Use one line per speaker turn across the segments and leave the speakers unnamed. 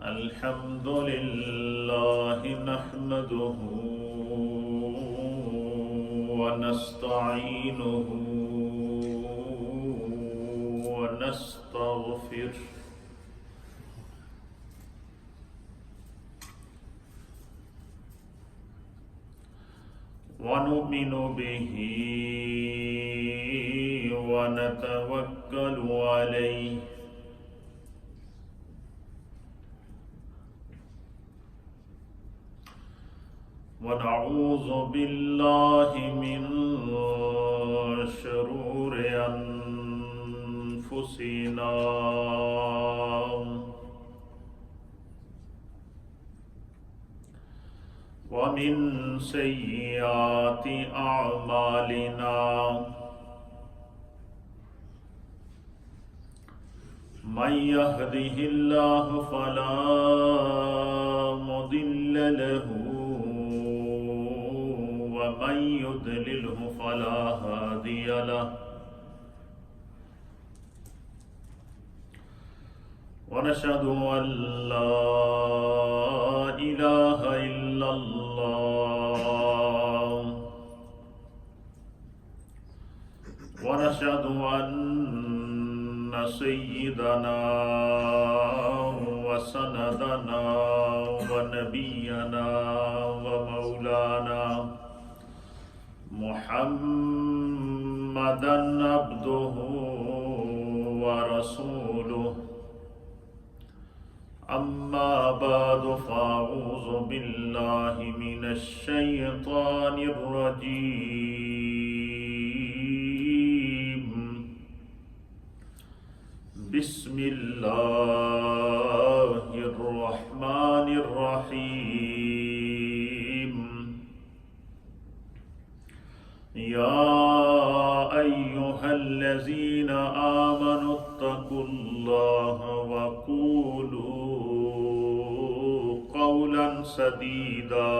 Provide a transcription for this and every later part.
الحمد لله نحمده ونستعينه ونستغفره ونؤمن به ونتوكل عليه ونعوذ بالله من شرور أنفسنا ومن سيئات أعمالنا من يهده الله فلا مضل له ومن يضلله فلا هادي له ونشهد أن لا إله إلا الله ونشهد أن سيدنا وسندنا ونبينا ومولانا محمدا عبده ورسوله أما بعد فأعوذ بالله من الشيطان الرجيم بسم الله الرحمن الرحيم يا أيها الذين آمنوا اتقوا الله وقولوا قولا سديدا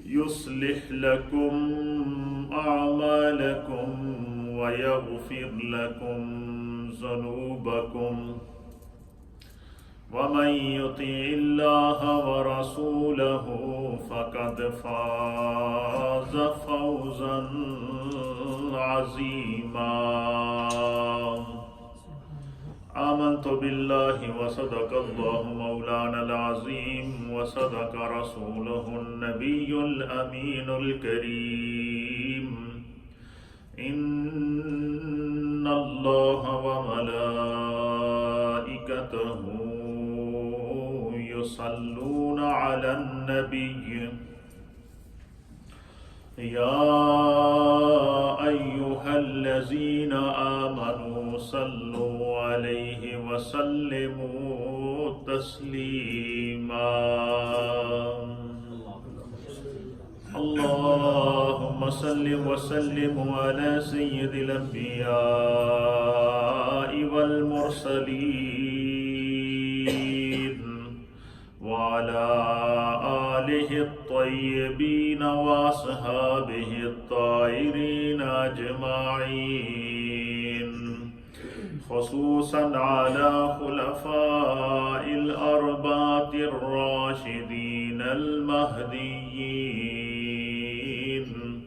يصلح لكم أعمالكم ويغفر لكم ذنوبكم ومن يطع الله ورسوله فقد فاز فوزا عظيما آمنت بالله وصدق الله مولانا العظيم وصدق رسوله النبي الأمين الكريم إن الله وملائكته يصلون على النبي يا أيها الذين آمنوا صلوا عليه وسلموا تسليما اللهم صل وسلم على سيد الأنبياء والمرسلين وعلى آله الطيبين وأصحابه الطاهرين أجمعين خصوصا على خلفاء الأربعة الراشدين المهديين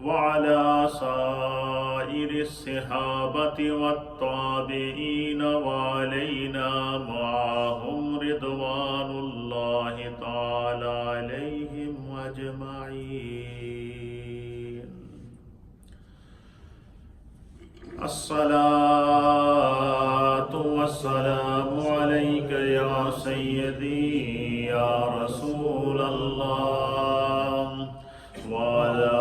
وعلى سائر الصحابة والتابعين وعلينا معهم رضوان الله تعالى عليهم أجمعين الصلاة والسلام عليك يا سيدي يا رسول الله وعلى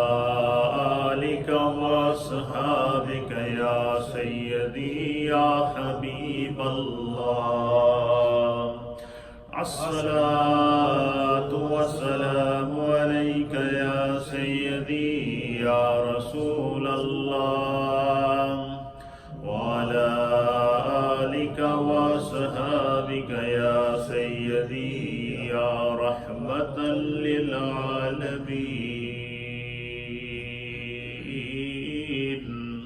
آلك وأصحابك يا سيدي يا حبيب الله الصلاة والسلام عليك يا سيدي يا رسول الله وعلى آلك وأصحابك يا سيدي يا رحمة للعالمين।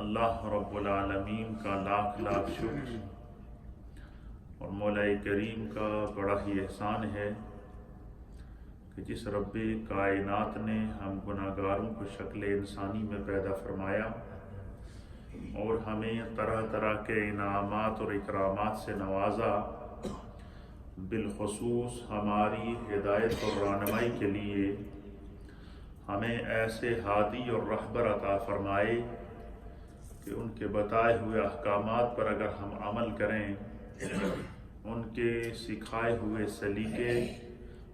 اللہ رب العالمین کا لاکھ لاکھ شکر اور مولا کریم کا بڑا ہی احسان ہے کہ جس رب کائنات نے ہم گناہگاروں کو شکل انسانی میں پیدا فرمایا اور ہمیں طرح طرح کے انعامات اور اکرامات سے نوازا، بالخصوص ہماری ہدایت اور رہنمائی کے لیے ہمیں ایسے ہادی اور رہبر عطا فرمائے کہ ان کے بتائے ہوئے احکامات پر اگر ہم عمل کریں، ان کے سکھائے ہوئے سلیقے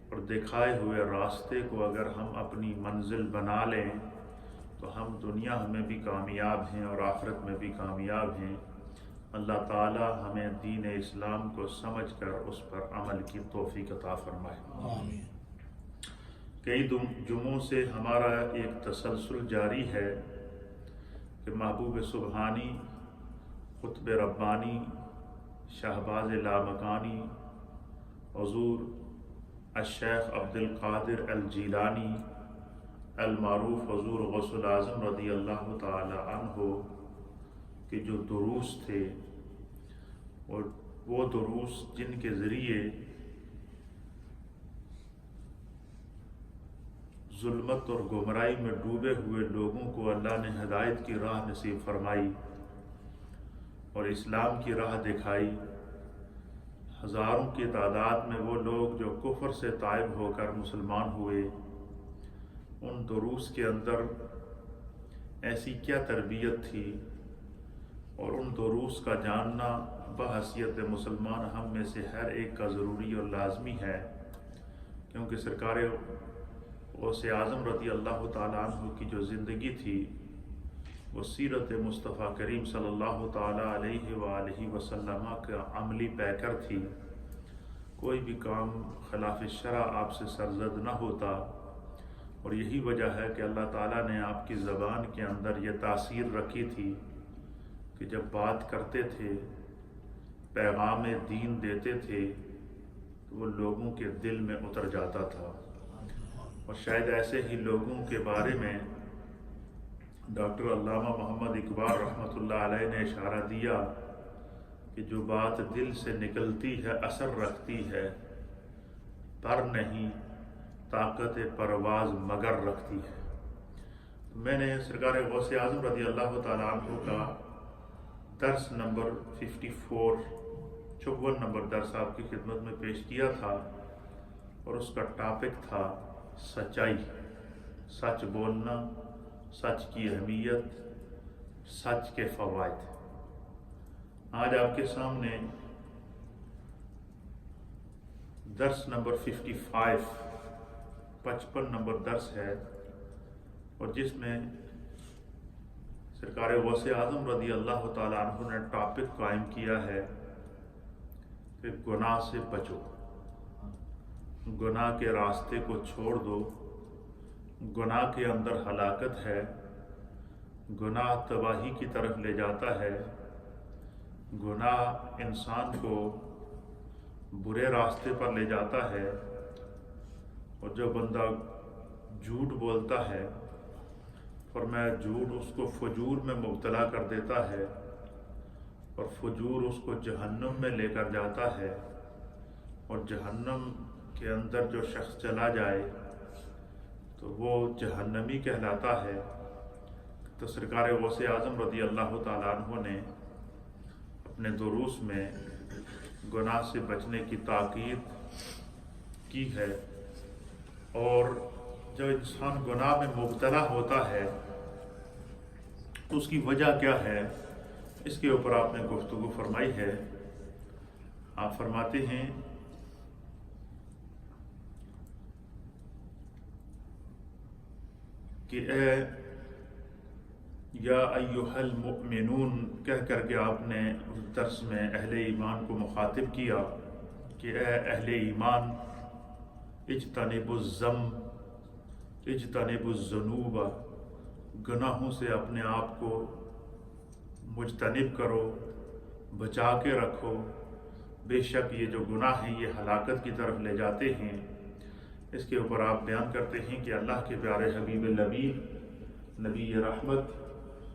اور دکھائے ہوئے راستے کو اگر ہم اپنی منزل بنا لیں تو ہم دنیا میں بھی کامیاب ہیں اور آخرت میں بھی کامیاب ہیں۔ اللہ تعالی ہمیں دین اسلام کو سمجھ کر اس پر عمل کی توفیق عطا فرمائے۔
آمین۔
کئی جمعوں سے ہمارا ایک تسلسل جاری ہے کہ محبوب سبحانی، قطب ربانی، شہباز لامکانی، حضور الشیخ عبد القادر الجیلانی المعروف حضور غوث العظم رضی اللہ تعالی عنہ کے جو دروس تھے، اور وہ دروس جن کے ذریعے ظلمت اور گمراہی میں ڈوبے ہوئے لوگوں کو اللہ نے ہدایت کی راہ نصیب فرمائی اور اسلام کی راہ دکھائی۔ ہزاروں کی تعداد میں وہ لوگ جو کفر سے تائب ہو کر مسلمان ہوئے، ان دروس کے اندر ایسی کیا تربیت تھی، اور ان دروس کا جاننا بحیثیت مسلمان ہم میں سے ہر ایک کا ضروری اور لازمی ہے، کیونکہ سرکار غوث اعظم رضی اللہ تعالیٰ عنہ کی جو زندگی تھی وہ سیرت مصطفیٰ کریم صلی اللہ تعالیٰ علیہ وآلہ وسلم کا عملی پیکر تھی۔ کوئی بھی کام خلاف شرع آپ سے سرزد نہ ہوتا، اور یہی وجہ ہے کہ اللہ تعالیٰ نے آپ کی زبان کے اندر یہ تاثیر رکھی تھی کہ جب بات کرتے تھے، پیغام دین دیتے تھے، تو وہ لوگوں کے دل میں اتر جاتا تھا۔ اور شاید ایسے ہی لوگوں کے بارے میں ڈاکٹر علامہ محمد اقبال رحمۃ اللہ علیہ نے اشارہ دیا کہ جو بات دل سے نکلتی ہے اثر رکھتی ہے، پر نہیں طاقت پرواز مگر رکھتی ہے۔ میں نے سرکار غوث اعظم رضی اللہ تعالیٰ عنہ کا درس نمبر 54 نمبر درس آپ کی خدمت میں پیش کیا تھا، اور اس کا ٹاپک تھا سچائی، سچ بولنا، سچ کی اہمیت، سچ کے فوائد۔ آج آپ کے سامنے درس نمبر 55 نمبر درس ہے، اور جس میں سرکار غوث اعظم رضی اللہ تعالیٰ عنہ نے ٹاپک قائم کیا ہے کہ گناہ سے بچو، گناہ کے راستے کو چھوڑ دو، گناہ کے اندر ہلاکت ہے، گناہ تباہی کی طرف لے جاتا ہے، گناہ انسان کو برے راستے پر لے جاتا ہے، اور جو بندہ جھوٹ بولتا ہے، فرمایا جھوٹ اس کو فجور میں مبتلا کر دیتا ہے، اور فجور اس کو جہنم میں لے کر جاتا ہے، اور جہنم کے اندر جو شخص چلا جائے تو وہ جہنمی کہلاتا ہے۔ تو سرکار غوث اعظم رضی اللہ تعالیٰ عنہ نے اپنے دروس میں گناہ سے بچنے کی تاکید کی ہے، اور جب انسان گناہ میں مبتلا ہوتا ہے تو اس کی وجہ کیا ہے، اس کے اوپر آپ نے گفتگو فرمائی ہے۔ آپ فرماتے ہیں کہ اے یا ایھا المؤمنون کہہ کر کے آپ نے اس درس میں اہل ایمان کو مخاطب کیا کہ اے اہل ایمان، اجتنبوا الذنب اجتنبوا الذنوب، گناہوں سے اپنے آپ کو مجتنب کرو، بچا کے رکھو، بے شک یہ جو گناہ ہیں یہ ہلاکت کی طرف لے جاتے ہیں۔ اس کے اوپر آپ بیان کرتے ہیں کہ اللہ کے پیارے حبیب لبیب نبی رحمت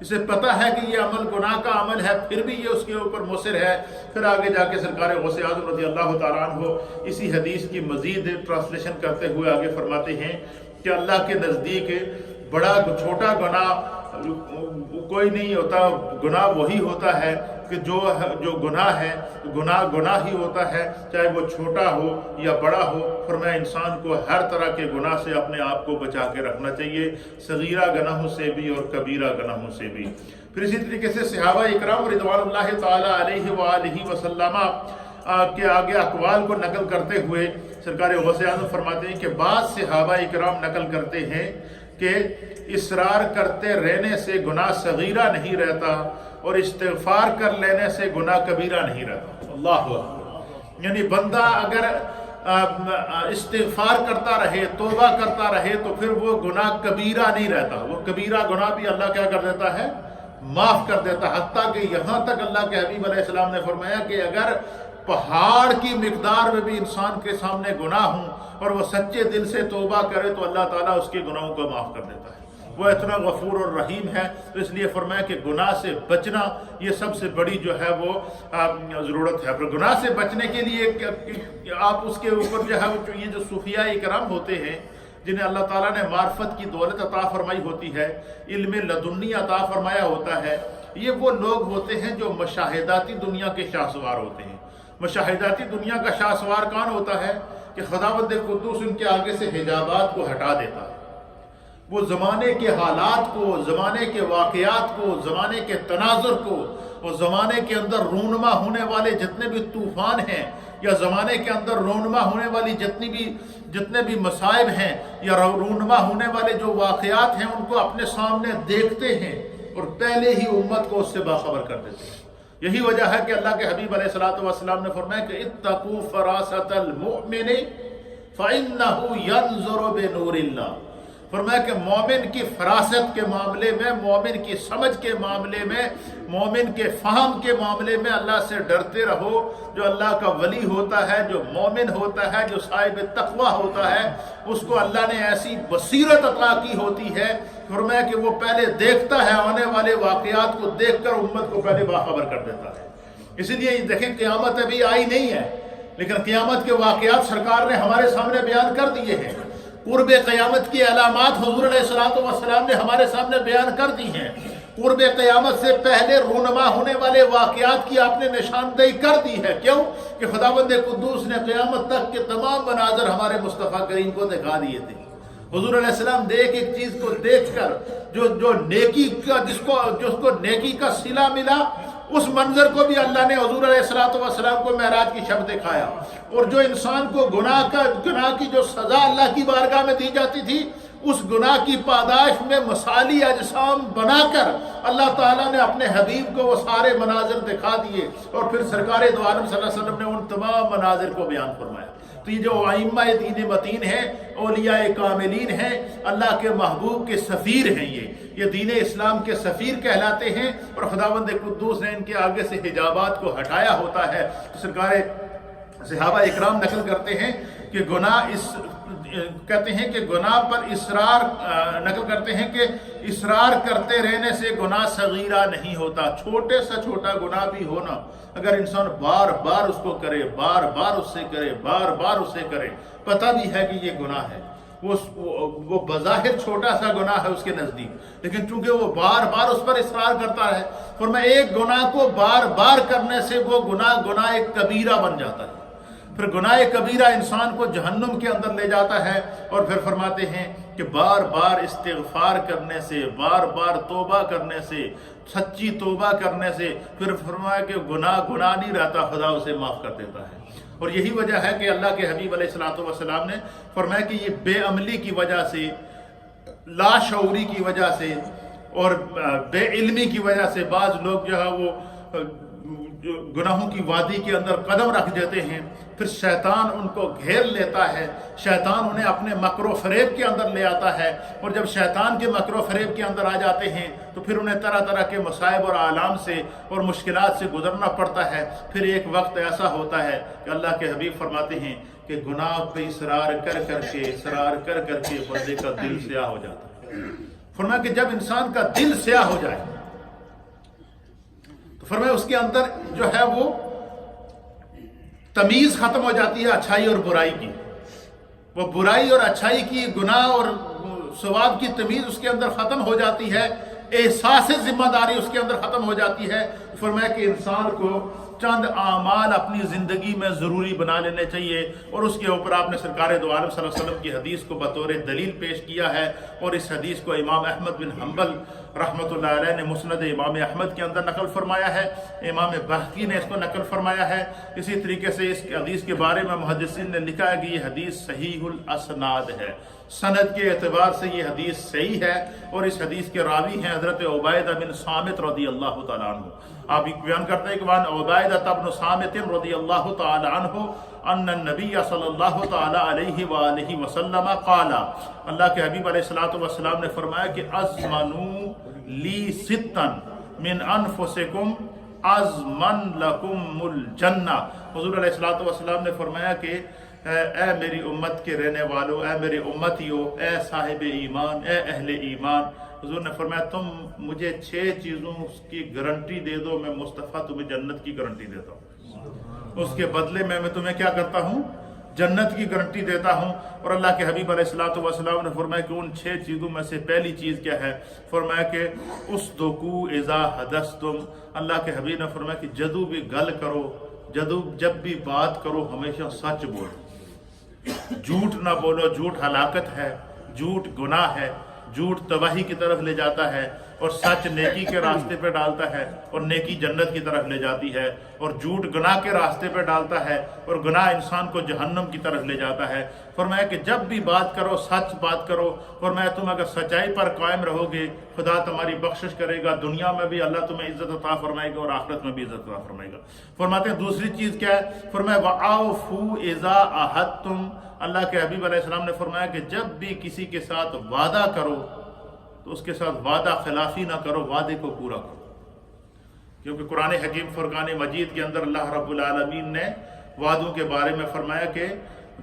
اسے پتہ ہے کہ یہ عمل گناہ کا عمل ہے، پھر بھی یہ اس کے اوپر مصر ہے۔ پھر آگے جا کے سرکار غوث اعظم رضی اللہ تعالیٰ عنہ اسی حدیث کی مزید ٹرانسلیشن کرتے ہوئے آگے فرماتے ہیں کہ اللہ کے نزدیک بڑا چھوٹا گناہ کوئی نہیں ہوتا، گناہ وہی ہوتا ہے کہ جو گناہ ہے، گناہ ہی ہوتا ہے، چاہے وہ چھوٹا ہو یا بڑا ہو۔ فرمایا انسان کو ہر طرح کے گناہ سے اپنے آپ کو بچا کے رکھنا چاہیے، صغیرہ گناہوں سے بھی اور کبیرہ گناہوں سے بھی۔ پھر اسی طریقے سے صحابہ اکرام رضوان اللہ تعالی علیہ وآلہ وسلم کے آگے اقوال کو نقل کرتے ہوئے سرکار غوث اعظم فرماتے ہیں کہ بعض صحابہ اکرام نقل کرتے ہیں کہ اصرار کرتے رہنے سے گناہ صغیرہ نہیں رہتا اور استغفار کر لینے سے گناہ کبیرہ نہیں رہتا۔ اللہ اکبر، یعنی بندہ اگر استغفار کرتا رہے، توبہ کرتا رہے، تو پھر وہ گناہ کبیرہ نہیں رہتا، وہ کبیرہ گناہ بھی اللہ کیا کر دیتا ہے، معاف کر دیتا۔ حتیٰ کہ یہاں تک اللہ کے حبیب علیہ السلام نے فرمایا کہ اگر پہاڑ کی مقدار میں بھی انسان کے سامنے گناہ ہوں اور وہ سچے دل سے توبہ کرے تو اللہ تعالیٰ اس کے گناہوں کو معاف کر دیتا ہے۔ وہ اتنا غفور اور رحیم ہے، تو اس لیے فرمایا کہ گناہ سے بچنا یہ سب سے بڑی جو ہے وہ ضرورت ہے۔ پر گناہ سے بچنے کے لیے آپ اس کے اوپر جو ہے یہ جو صوفیاء کرام ہوتے ہیں جنہیں اللہ تعالیٰ نے معرفت کی دولت عطا فرمائی ہوتی ہے، علم لدنی عطا فرمایا ہوتا ہے، یہ وہ لوگ ہوتے ہیں جو مشاہداتی دنیا کے شاہ سوار ہوتے ہیں۔ مشاہداتی دنیا کا شاہ سوار کون ہوتا ہے کہ خداوند قدوس ان کے آگے سے حجابات کو ہٹا دیتا ہے، وہ زمانے کے حالات کو، زمانے کے واقعات کو، زمانے کے تناظر کو، اور زمانے کے اندر رونما ہونے والے جتنے بھی طوفان ہیں یا زمانے کے اندر رونما ہونے والی جتنے بھی مصائب ہیں یا رونما ہونے والے جو واقعات ہیں ان کو اپنے سامنے دیکھتے ہیں اور پہلے ہی امت کو اس سے باخبر کر دیتے ہیں۔ یہی وجہ ہے کہ اللہ کے حبیب علیہ الصلوۃ والسلام نے فرمایا کہ اتقوا فراست المؤمن فإنه ينظر بنور اللہ۔ فرمایا کہ مومن کی فراست کے معاملے میں، مومن کی سمجھ کے معاملے میں، مومن کے فہم کے معاملے میں اللہ سے ڈرتے رہو۔ جو اللہ کا ولی ہوتا ہے، جو مومن ہوتا ہے، جو صاحب تقوی ہوتا ہے، اس کو اللہ نے ایسی بصیرت عطا کی ہوتی ہے، فرمایا کہ وہ پہلے دیکھتا ہے، آنے والے واقعات کو دیکھ کر امت کو پہلے باخبر کر دیتا ہے۔ اسی لیے دیکھیں قیامت ابھی آئی نہیں ہے، لیکن قیامت کے واقعات سرکار نے ہمارے سامنے بیان کر دیے ہیں۔ قرب قیامت کی علامات حضور علیہ الصلوۃ والسلام نے ہمارے سامنے بیان کر دی ہیں۔ قرب قیامت سے پہلے رونما ہونے والے واقعات کی آپ نے نشاندہی کر دی ہے۔ کیوں؟ کہ خداوند قدوس نے قیامت تک کے تمام مناظر ہمارے مصطفیٰ کریم کو دکھا دیے تھے۔ حضور علیہ السلام ایک چیز کو دیکھ کر جو نیکی کا جس کو نیکی کا صلہ ملا، اس منظر کو بھی اللہ نے حضور علیہ السلام کو معراج کی شب دکھایا۔ اور جو انسان کو گناہ کی جو سزا اللہ کی بارگاہ میں دی جاتی تھی، اس گناہ کی پاداش میں مثالی اجسام بنا کر اللہ تعالیٰ نے اپنے حبیب کو وہ سارے مناظر دکھا دیے، اور پھر سرکار دو عالم صلی اللہ علیہ وسلم نے ان تمام مناظر کو بیان فرمایا۔ تو یہ جو ائمہ دین متین ہیں، اولیاء کاملین ہیں، اللہ کے محبوب کے سفیر ہیں، یہ دین اسلام کے سفیر کہلاتے ہیں، اور خداوند قدوس نے ان کے آگے سے حجابات کو ہٹایا ہوتا ہے۔ سرکار صحابہ اکرام نقل کرتے ہیں کہ کہتے ہیں کہ گناہ پر نقل کرتے ہیں کہ اصرار کرتے رہنے سے گناہ صغیرہ نہیں ہوتا۔ چھوٹے سا چھوٹا گناہ بھی ہونا، اگر انسان بار بار اس کو کرے، بار بار اس سے کرے، بار بار اس سے کرے، پتہ بھی ہے کہ یہ گناہ ہے، وہ بظاہر چھوٹا سا گناہ ہے اس کے نزدیک، لیکن چونکہ وہ بار بار اس پر اصرار کرتا ہے، فرمایا ایک گناہ کو بار بار کرنے سے وہ گناہ ایک کبیرہ بن جاتا ہے۔ پھر گناہ کبیرہ انسان کو جہنم کے اندر لے جاتا ہے، اور پھر فرماتے ہیں کہ بار بار استغفار کرنے سے، بار بار توبہ کرنے سے، سچی توبہ کرنے سے، پھر فرمایا کہ گناہ نہیں رہتا، خدا اسے معاف کر دیتا ہے۔ اور یہی وجہ ہے کہ اللہ کے حبیب علیہ الصلوۃ والسلام نے فرمایا کہ یہ بے عملی کی وجہ سے، لاشعوری کی وجہ سے اور بے علمی کی وجہ سے بعض لوگ جو ہے وہ گناہوں کی وادی کے اندر قدم رکھ دیتے ہیں، پھر شیطان ان کو گھیر لیتا ہے، شیطان انہیں اپنے مکر و فریب کے اندر لے آتا ہے، اور جب شیطان کے مکر و فریب کے اندر آ جاتے ہیں تو پھر انہیں طرح طرح کے مصائب اور آلام سے اور مشکلات سے گزرنا پڑتا ہے۔ پھر ایک وقت ایسا ہوتا ہے کہ اللہ کے حبیب فرماتے ہیں کہ گناہ پہ اصرار کر کے بندے کا دل سیاہ ہو جاتا ہے۔ فرمایا کہ جب انسان کا دل سیاہ ہو جائے،
فرمایا اس کے اندر جو ہے وہ تمیز ختم ہو جاتی ہے اچھائی اور برائی کی، وہ برائی اور اچھائی کی، گناہ اور ثواب کی تمیز اس کے اندر ختم ہو جاتی ہے، احساس ذمہ داری اس کے اندر ختم ہو جاتی ہے۔ فرمایا کہ انسان کو چند اعمال اپنی زندگی میں ضروری بنا لینے چاہیے، اور اس کے اوپر آپ نے سرکار دو عالم صلی اللہ علیہ وسلم کی حدیث کو بطور دلیل پیش کیا ہے، اور اس حدیث کو امام احمد بن حنبل رحمۃ اللہ علیہ نے مسند امام احمد کے اندر نقل فرمایا ہے، امام بہقی نے اس کو نقل فرمایا ہے۔ اسی طریقے سے اس حدیث کے بارے میں محدثین نے لکھا ہے کہ یہ حدیث صحیح الاسناد ہے، سند کے اعتبار سے یہ حدیث صحیح ہے، اور اس حدیث کے راوی ہیں حضرت عبیدہ بن صامت رضی اللہ تعالیٰ عنہ۔ آپ بیان کرتے ہیں کہ وان عبیدہ بن صامت رضی اللہ تعالیٰ عنہ ان النبی صلی اللہ تعالیٰ علیہ وآلہ وسلم قال، اللہ کے حبیب علیہ الصلوۃ والسلام نے فرمایا کہ ازمنوا لی ستا من انفسکم ازمن لکم الجنہ۔ حضور علیہ الصلوۃ والسلام نے فرمایا کہ اے میری امت کے رہنے والوں، اے میری امتیوں، اے صاحب ایمان، اے اہل ایمان، حضور نے فرمایا تم مجھے 6 چیزوں کی گارنٹی دے دو، میں مصطفیٰ تمہیں جنت کی گارنٹی دیتا ہوں، اس کے بدلے میں تمہیں کیا کرتا ہوں؟ جنت کی گارنٹی دیتا ہوں۔ اور اللہ کے حبیب علیہ الصلوۃ والسلام نے فرمایا کہ ان 6 چیزوں میں سے پہلی چیز کیا ہے؟ فرمایا کہ اصدقوا اذا حدثتم، اللہ کے حبیب نے فرمایا کہ جدو بھی گل کرو، جب بھی بات کرو ہمیشہ سچ بولو، جھوٹ نہ بولو، جھوٹ ہلاکت ہے، جھوٹ گناہ ہے، جھوٹ تباہی کی طرف لے جاتا ہے، اور سچ نیکی کے راستے پہ ڈالتا ہے، اور نیکی جنت کی طرف لے جاتی ہے، اور جھوٹ گناہ کے راستے پہ ڈالتا ہے، اور گناہ انسان کو جہنم کی طرف لے جاتا ہے۔ فرمایا کہ جب بھی بات کرو سچ بات کرو، فرمایا تم اگر سچائی پر قائم رہو گے خدا تمہاری بخشش کرے گا، دنیا میں بھی اللہ تمہیں عزت عطا فرمائے گا، اور آخرت میں بھی عزت عطا فرمائے گا۔ فرماتے ہیں دوسری چیز کیا ہے؟ فرمایا وَأَوْفُوا إِذَا عَاهَدتُّمْ، اللہ کے حبیب علیہ السلام نے فرمایا کہ جب بھی کسی کے ساتھ وعدہ کرو تو اس کے ساتھ وعدہ خلافی نہ کرو، وعدے کو پورا کرو، کیونکہ قرآن حکیم فرقان مجید کے اندر اللہ رب العالمین نے وعدوں کے بارے میں فرمایا کہ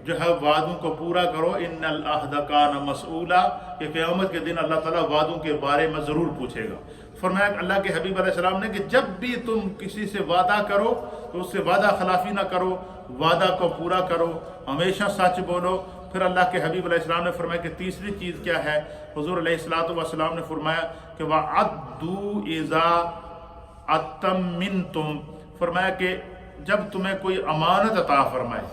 جو ہے وعدوں کو پورا کرو، ان العہد کان مسئولا، کہ قیامت کے دن اللہ تعالیٰ وعدوں کے بارے میں ضرور پوچھے گا۔ فرمایا کہ اللہ کے حبیب علیہ السلام نے کہ جب بھی تم کسی سے وعدہ کرو تو اس سے وعدہ خلافی نہ کرو، وعدہ کو پورا کرو، ہمیشہ سچ بولو۔ پھر اللہ کے حبیب علیہ السلام نے فرمایا کہ تیسری چیز کیا ہے؟ حضور علیہ الصلوۃ والسلام نے فرمایا کہ وَعَدُّوا إِذَا اَتَّمِنْتُمْ، فرمایا کہ جب تمہیں کوئی امانت عطا فرمائے،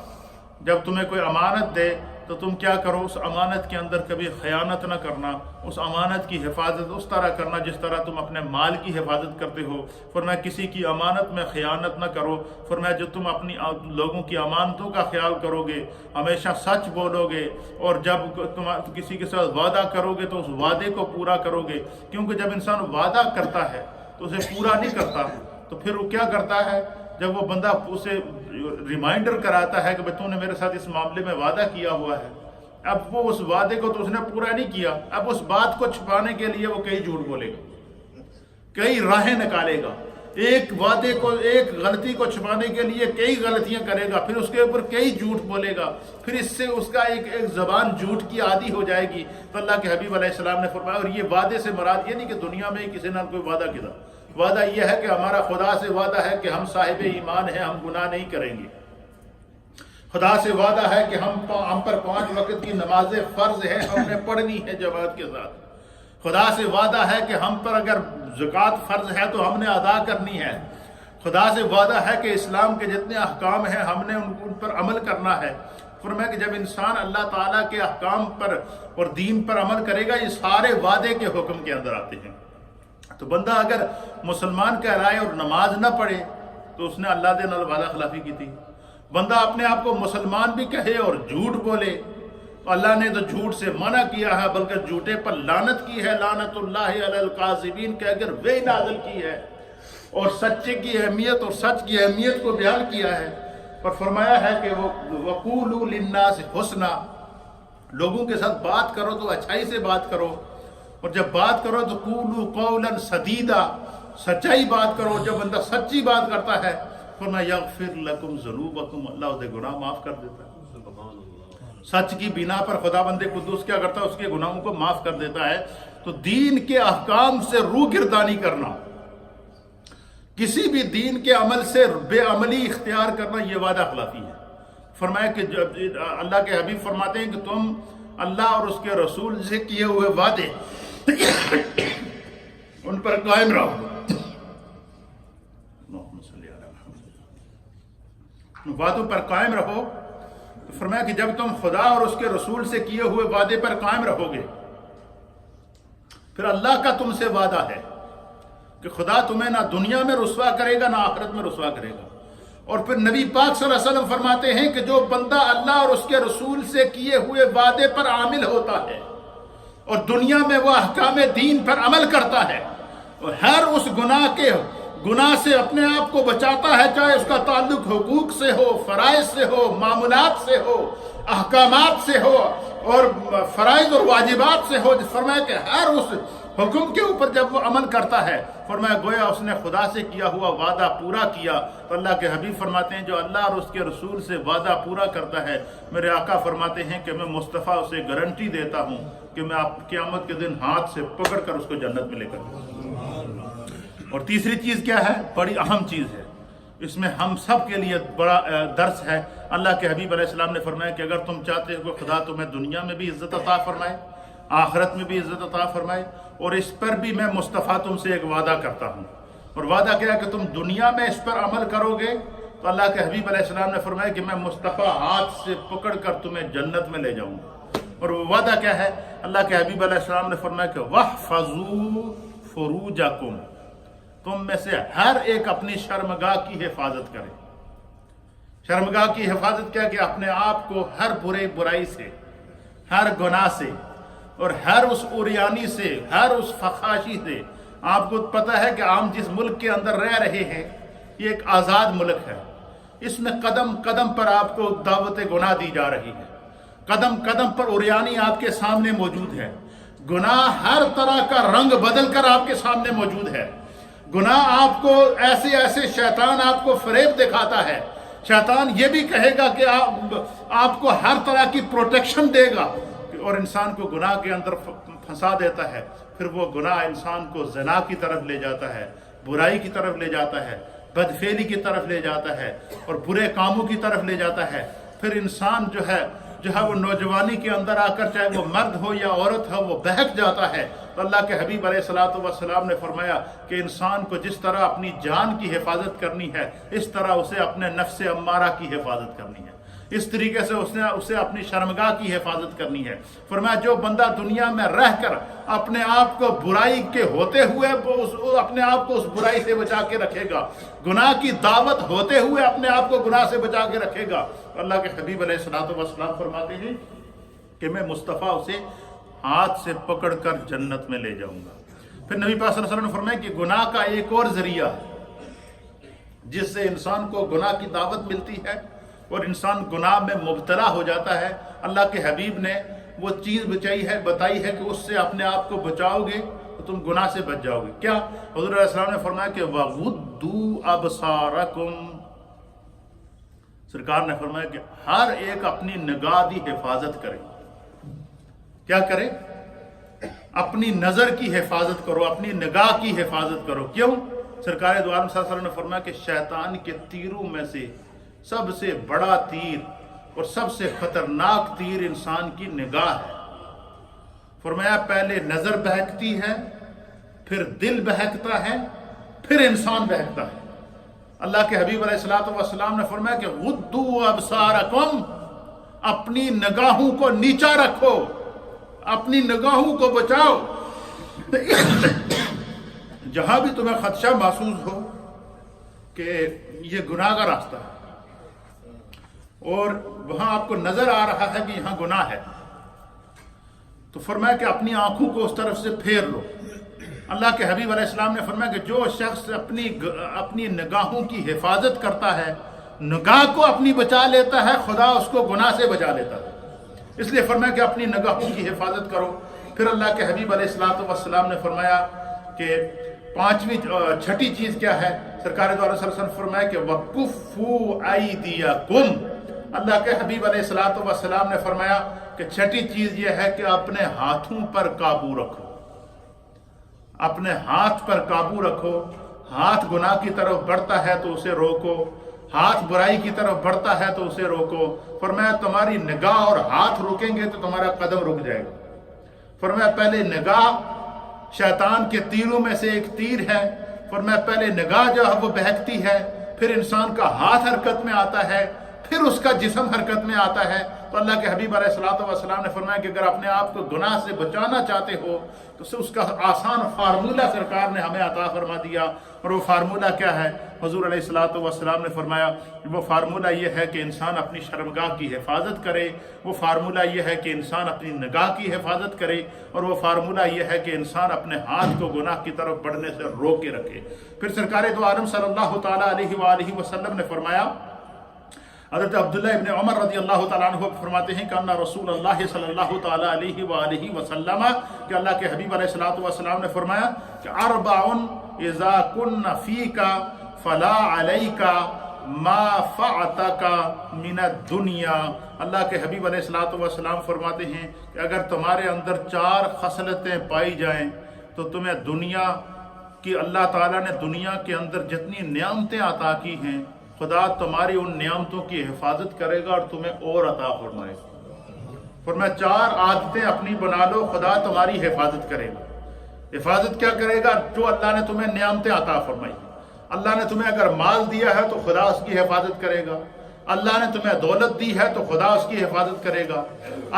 جب تمہیں کوئی امانت دے تو تم کیا کرو؟ اس امانت کے اندر کبھی خیانت نہ کرنا، اس امانت کی حفاظت اس طرح کرنا جس طرح تم اپنے مال کی حفاظت کرتے ہو۔ فرمایا کسی کی امانت میں خیانت نہ کرو۔ فرمایا جو تم اپنی لوگوں کی امانتوں کا خیال کرو گے، ہمیشہ سچ بولو گے، اور جب تم کسی کے ساتھ وعدہ کرو گے تو اس وعدے کو پورا کرو گے، کیونکہ جب انسان وعدہ کرتا ہے تو اسے پورا نہیں کرتا، تو پھر وہ کیا کرتا ہے؟ جب وہ بندہ اسے ریمائنڈر کراتا ہے کہ بھئی تو نے میرے ساتھ اس معاملے میں وعدہ کیا ہوا ہے، اب وہ اس وعدے کو تو اس نے پورا نہیں کیا، اب اس بات کو چھپانے کے لیے وہ کئی جھوٹ بولے گا، کئی راہیں نکالے گا، ایک وعدے کو، ایک غلطی کو چھپانے کے لیے کئی غلطیاں کرے گا، پھر اس کے اوپر کئی جھوٹ بولے گا، پھر اس سے اس کا ایک زبان جھوٹ کی عادی ہو جائے گی۔ تو اللہ کے حبیب علیہ السلام نے فرمایا، اور یہ وعدے سے مراد یہ نہیں کہ دنیا میں کسی نے کوئی وعدہ کیا، وعدہ یہ ہے کہ ہمارا خدا سے وعدہ ہے کہ ہم صاحب ایمان ہیں، ہم گناہ نہیں کریں گے، خدا سے وعدہ ہے کہ ہم پر 5 وقت کی نمازیں فرض ہیں، ہم نے پڑھنی ہے جماعت کے ساتھ، خدا سے وعدہ ہے کہ ہم پر اگر زکوٰۃ فرض ہے تو ہم نے ادا کرنی ہے، خدا سے وعدہ ہے کہ اسلام کے جتنے احکام ہیں ہم نے ان پر عمل کرنا ہے۔ فرمایا کہ جب انسان اللہ تعالیٰ کے احکام پر اور دین پر عمل کرے گا، یہ سارے وعدے کے حکم کے اندر آتے ہیں۔ تو بندہ اگر مسلمان کہلائے اور نماز نہ پڑھے تو اس نے اللہ دے نال وعدہ خلافی کی تھی۔ بندہ اپنے آپ کو مسلمان بھی کہے اور جھوٹ بولے تو اللہ نے تو جھوٹ سے منع کیا ہے، بلکہ جھوٹے پر لعنت کی ہے، لعنت اللہ علی الکاذبین کہ اگر وہ نازل کی ہے، اور سچے کی اہمیت اور سچ کی اہمیت کو بیان کیا ہے، اور فرمایا ہے کہ وَقُولُوا لِلنَّاسِ حُسْنًا، لوگوں کے ساتھ بات کرو تو اچھائی سے بات کرو، اور جب بات کرو تو قولوا قولا سدیدا، سچائی بات کرو۔ جب بندہ سچی بات کرتا ہے فرمایا یغفر لکم ذنوبکم، اللہ اسے گناہ معاف کر دیتا ہے۔ سچ کی بنا پر خدا بندے قدوس کیا کرتا ہے؟ اس کے گناہوں کو معاف کر دیتا ہے۔ تو دین کے احکام سے روح گردانی کرنا، کسی بھی دین کے عمل سے بے عملی اختیار کرنا یہ وعدہ خلافی ہے۔ فرمایا کہ اللہ کے حبیب فرماتے ہیں کہ تم اللہ اور اس کے رسول سے کیے ہوئے وعدے ان پر قائم رہو، وعدوں پر قائم رہو۔ فرمایا کہ جب تم خدا اور اس کے رسول سے کیے ہوئے وعدے پر قائم رہو گے، پھر اللہ کا تم سے وعدہ ہے کہ خدا تمہیں نہ دنیا میں رسوا کرے گا نہ آخرت میں رسوا کرے گا۔ اور پھر نبی پاک صلی اللہ علیہ وسلم فرماتے ہیں کہ جو بندہ اللہ اور اس کے رسول سے کیے ہوئے وعدے پر عامل ہوتا ہے اور دنیا میں وہ احکام دین پر عمل کرتا ہے اور ہر اس گناہ سے اپنے آپ کو بچاتا ہے، چاہے اس کا تعلق حقوق سے ہو، فرائض سے ہو، معمولات سے ہو، احکامات سے ہو اور فرائض اور واجبات سے ہو، فرمایا کہ ہر اس حکم کے اوپر جب وہ عمل کرتا ہے، فرمایا گویا اس نے خدا سے کیا ہوا وعدہ پورا کیا۔ تو اللہ کے حبیب فرماتے ہیں جو اللہ اور اس کے رسول سے وعدہ پورا کرتا ہے، میرے آقا فرماتے ہیں کہ میں مصطفیٰ اسے گارنٹی دیتا ہوں کہ میں آپ قیامت کے دن ہاتھ سے پکڑ کر اس کو جنت میں لے کر جاؤں۔ اور تیسری چیز کیا ہے؟ بڑی اہم چیز ہے، اس میں ہم سب کے لیے بڑا درس ہے۔ اللہ کے حبیب علیہ السلام نے فرمایا کہ اگر تم چاہتے ہو کہ خدا تمہیں دنیا میں بھی عزت عطا فرمائے، آخرت میں بھی عزت عطا فرمائے، اور اس پر بھی میں مصطفیٰ تم سے ایک وعدہ کرتا ہوں، اور وعدہ کیا ہے کہ تم دنیا میں اس پر عمل کرو گے تو اللہ کے حبیب علیہ السلام نے فرمایا کہ میں مصطفیٰ ہاتھ سے پکڑ کر تمہیں جنت میں لے جاؤں گا۔ اور وہ وعدہ کیا ہے؟ اللہ کے حبیب علیہ السلام نے فرمایا کہ وَاحْفَظُوا فُرُوجَكُمْ، تم میں سے ہر ایک اپنی شرمگاہ کی حفاظت کرے۔ شرمگاہ کی حفاظت کیا کہ اپنے آپ کو ہر برائی سے، ہر گناہ سے اور ہر اس عریانی سے، ہر اس فحاشی سے۔ آپ کو پتہ ہے کہ عام جس ملک کے اندر رہ رہے ہیں یہ ایک آزاد ملک ہے، اس میں قدم قدم پر آپ کو دعوت گناہ دی جا رہی ہے، قدم قدم پر عریانی آپ کے سامنے موجود ہے، گناہ ہر طرح کا رنگ بدل کر آپ کے سامنے موجود ہے، گناہ آپ کو ایسے شیطان آپ کو فریب دکھاتا ہے، شیطان یہ بھی کہے گا کہ آپ کو ہر طرح کی پروٹیکشن دے گا، اور انسان کو گناہ کے اندر پھنسا دیتا ہے۔ پھر وہ گناہ انسان کو زنا کی طرف لے جاتا ہے، برائی کی طرف لے جاتا ہے، بدفعلی کی طرف لے جاتا ہے اور برے کاموں کی طرف لے جاتا ہے۔ پھر انسان جو ہے وہ نوجوانی کے اندر آ کر، چاہے وہ مرد ہو یا عورت ہو، وہ بہک جاتا ہے۔ تو اللہ کے حبیب علیہ الصلوۃ والسلام نے فرمایا کہ انسان کو جس طرح اپنی جان کی حفاظت کرنی ہے، اس طرح اسے اپنے نفس امارہ کی حفاظت کرنی ہے، اس طریقے سے اسے اپنی شرمگاہ کی حفاظت کرنی ہے۔ فرمایا جو بندہ دنیا میں رہ کر اپنے آپ کو برائی کے ہوتے ہوئے اپنے آپ کو اس برائی سے بچا کے رکھے گا، گناہ کی دعوت ہوتے ہوئے اپنے آپ کو گناہ سے بچا کے رکھے گا، اللہ کے حبیب علیہ الصلوۃ والسلام فرماتے ہیں کہ میں مصطفیٰ اسے ہاتھ سے پکڑ کر جنت میں لے جاؤں گا۔ پھر نبی پاک صلی اللہ علیہ وسلم نے فرمایا کہ گناہ کا ایک اور ذریعہ ہے جس سے انسان کو گناہ کی دعوت ملتی ہے اور انسان گناہ میں مبتلا ہو جاتا ہے۔ اللہ کے حبیب نے وہ چیز بتائی ہے کہ اس سے اپنے آپ کو بچاؤ گے تو تم گناہ سے بچ جاؤ گے۔ کیا؟ حضور علیہ السلام نے فرمایا کہ وَغُضُّوا أَبْصَارَكُمْ، سرکار نے فرمایا کہ ہر ایک اپنی نگاہ کی حفاظت کرے۔ کیا کرے؟ اپنی نظر کی حفاظت کرو، اپنی نگاہ کی حفاظت کرو۔ کیوں؟ سرکار دو عالم صلی اللہ علیہ وسلم نے فرمایا کہ شیطان کے تیروں میں سے سب سے بڑا تیر اور سب سے خطرناک تیر انسان کی نگاہ ہے۔ فرمایا پہلے نظر بہکتی ہے، پھر دل بہکتا ہے، پھر انسان بہکتا ہے۔ اللہ کے حبیب علیہ الصلوۃ والسلام نے فرمایا کہ غضوا ابصارکم، اپنی نگاہوں کو نیچا رکھو، اپنی نگاہوں کو بچاؤ۔ جہاں بھی تمہیں خدشہ محسوس ہو کہ یہ گناہ کا راستہ ہے اور وہاں آپ کو نظر آ رہا ہے کہ یہاں گناہ ہے، تو فرمایا کہ اپنی آنکھوں کو اس طرف سے پھیر لو۔ اللہ کے حبیب علیہ السلام نے فرمایا کہ جو شخص اپنی نگاہوں کی حفاظت کرتا ہے، نگاہ کو اپنی بچا لیتا ہے، خدا اس کو گناہ سے بچا لیتا ہے۔ اس لیے فرمایا کہ اپنی نگاہوں کی حفاظت کرو۔ پھر اللہ کے حبیب علیہ السلام نے فرمایا کہ چھٹی چیز کیا ہے؟ سرکار دو علیہ وسلم نے فرمایا کہ وَكُفُّوا أَيْدِيَكُمْ، اللہ کے حبیب علیہ السلام نے فرمایا کہ چھٹی چیز یہ ہے کہ اپنے ہاتھوں پر قابو رکھو، اپنے ہاتھ پر قابو رکھو۔ ہاتھ گناہ کی طرف بڑھتا ہے تو اسے روکو، ہاتھ برائی کی طرف بڑھتا ہے تو اسے روکو۔ فرمایا تمہاری نگاہ اور ہاتھ رکیں گے تو تمہارا قدم رک جائے گا۔ فرمایا پہلے نگاہ شیطان کے تیروں میں سے ایک تیر ہے۔ فرمایا پہلے نگاہ جو ہے وہ بہکتی ہے، پھر انسان کا ہاتھ حرکت میں آتا ہے، پھر اس کا جسم حرکت میں آتا ہے۔ تو اللہ کے حبیب علیہ الصلوۃ والسلام نے فرمایا کہ اگر اپنے آپ کو گناہ سے بچانا چاہتے ہو تو اس کا آسان فارمولہ سرکار نے ہمیں عطا فرما دیا۔ اور وہ فارمولہ کیا ہے؟ حضور علیہ الصلوۃ والسلام نے فرمایا وہ فارمولہ یہ ہے کہ انسان اپنی شرمگاہ کی حفاظت کرے، وہ فارمولہ یہ ہے کہ انسان اپنی نگاہ کی حفاظت کرے، اور وہ فارمولہ یہ ہے کہ انسان اپنے ہاتھ کو گناہ کی طرف بڑھنے سے روک کے رکھے۔ پھر سرکار دو عالم صلی اللہ تعالیٰ علیہ وآلہ وسلم نے فرمایا، حضرت عبداللہ ابن عمر رضی اللہ تعالیٰ عنہ فرماتے ہیں کہ ان رسول اللہ صلی اللہ تعالیٰ علیہ وآلہ وسلم کہ اللہ کے حبیب علیہ الصلوۃ والسلام نے فرمایا کہ اربع اذا کن فیک فلا علیک ما فعتک من الدنیا۔ اللہ کے حبیب علیہ الصلوۃ والسلام فرماتے ہیں کہ اگر تمہارے اندر 4 خصلتیں پائی جائیں تو تمہیں دنیا کی، اللہ تعالیٰ نے دنیا کے اندر جتنی نعمتیں عطا کی ہیں خدا تمہاری ان نعمتوں کی حفاظت کرے گا اور تمہیں اور عطا فرمائے گا۔ فرمایا 4 عادتیں اپنی بنا لو، خدا تمہاری حفاظت کرے گا۔ حفاظت کیا کرے گا؟ جو اللہ نے تمہیں نعمتیں عطا فرمائی۔ اللہ نے تمہیں اگر مال دیا ہے تو خدا اس کی حفاظت کرے گا۔ اللہ نے تمہیں دولت دی ہے تو خدا اس کی حفاظت کرے گا۔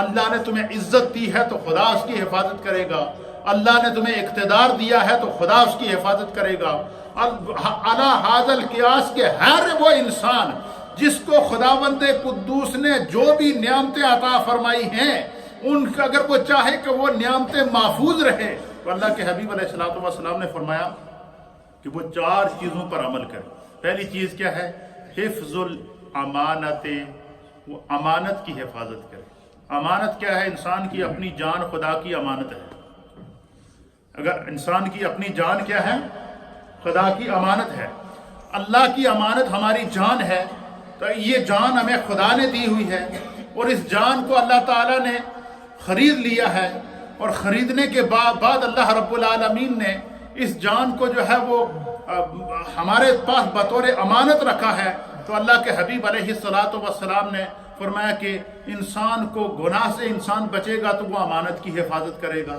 اللہ نے تمہیں عزت دی ہے تو خدا اس کی حفاظت کرے گا۔ اللہ نے تمہیں اقتدار دیا ہے تو خدا اس کی حفاظت کرے گا۔ علی ھذا القیاس کے ہر وہ انسان جس کو خداوند قدوس نے جو بھی نعمتیں عطا فرمائی ہیں ان کا اگر وہ چاہے کہ وہ نعمتیں محفوظ رہے تو اللہ کے حبیب علیہ الصلوۃ والسلام نے فرمایا کہ وہ 4 چیزوں پر عمل کرے۔ پہلی چیز کیا ہے؟ حفظ الامانت، وہ امانت کی حفاظت کرے۔ امانت کیا ہے؟ انسان کی اپنی جان خدا کی امانت ہے۔ اگر انسان کی اپنی جان کیا ہے؟ خدا کی امانت ہے۔ اللہ کی امانت ہماری جان ہے، تو یہ جان ہمیں خدا نے دی ہوئی ہے، اور اس جان کو اللہ تعالیٰ نے خرید لیا ہے، اور خریدنے کے بعد اللہ رب العالمین نے اس جان کو جو ہے وہ ہمارے پاس بطور امانت رکھا ہے۔ تو اللہ کے حبیب علیہ الصلوۃ والسلام نے فرمایا کہ انسان کو گناہ سے انسان بچے گا تو وہ امانت کی حفاظت کرے گا،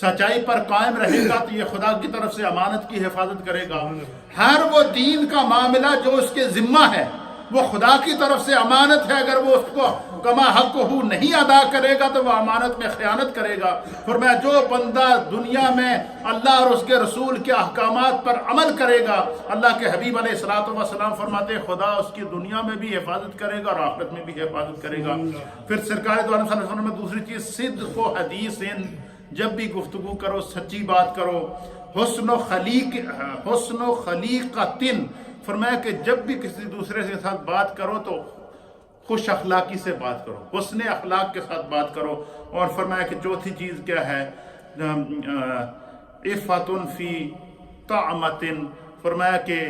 سچائی پر قائم رہے گا تو یہ خدا کی طرف سے امانت کی حفاظت کرے گا۔ ہر وہ دین کا معاملہ جو اس کے ذمہ ہے وہ خدا کی طرف سے امانت ہے، اگر وہ اس کو کما حق ہو نہیں ادا کرے گا تو وہ امانت میں خیانت کرے گا۔ فرمایا جو بندہ دنیا میں اللہ اور اس کے رسول کے احکامات پر عمل کرے گا، اللہ کے حبیب علیہ الصلوۃ والسلام فرماتے ہیں خدا اس کی دنیا میں بھی حفاظت کرے گا اور آخرت میں بھی حفاظت کرے گا۔ پھر سرکار دو عالم صلی اللہ علیہ وسلم میں دوسری چیز صدق و حدیث، جب بھی گفتگو کرو سچی بات کرو۔ حسن و خلیقۃ، فرمایا کہ جب بھی کسی دوسرے کے ساتھ بات کرو تو خوش اخلاقی سے بات کرو، حسن اخلاق کے ساتھ بات کرو۔ اور فرمایا کہ چوتھی چیز کیا ہے؟ عفت فی طعمۃ، فرمایا کہ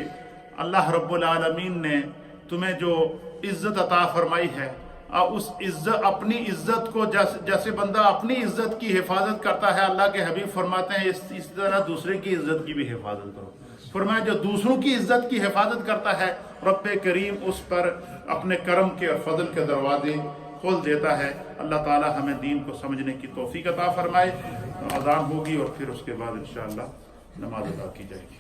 اللہ رب العالمین نے تمہیں جو عزت عطا فرمائی ہے، اس عزت، اپنی عزت کو جیسے بندہ اپنی عزت کی حفاظت کرتا ہے، اللہ کے حبیب فرماتے ہیں اس طرح دوسرے کی عزت کی بھی حفاظت کرو۔ فرمایا جو دوسروں کی عزت کی حفاظت کرتا ہے رب کریم اس پر اپنے کرم کے اور فضل کے دروازے کھول دیتا ہے۔ اللہ تعالی ہمیں دین کو سمجھنے کی توفیق عطا فرمائے۔ اذان ہوگی اور پھر اس کے بعد انشاءاللہ نماز ادا کی جائے گی۔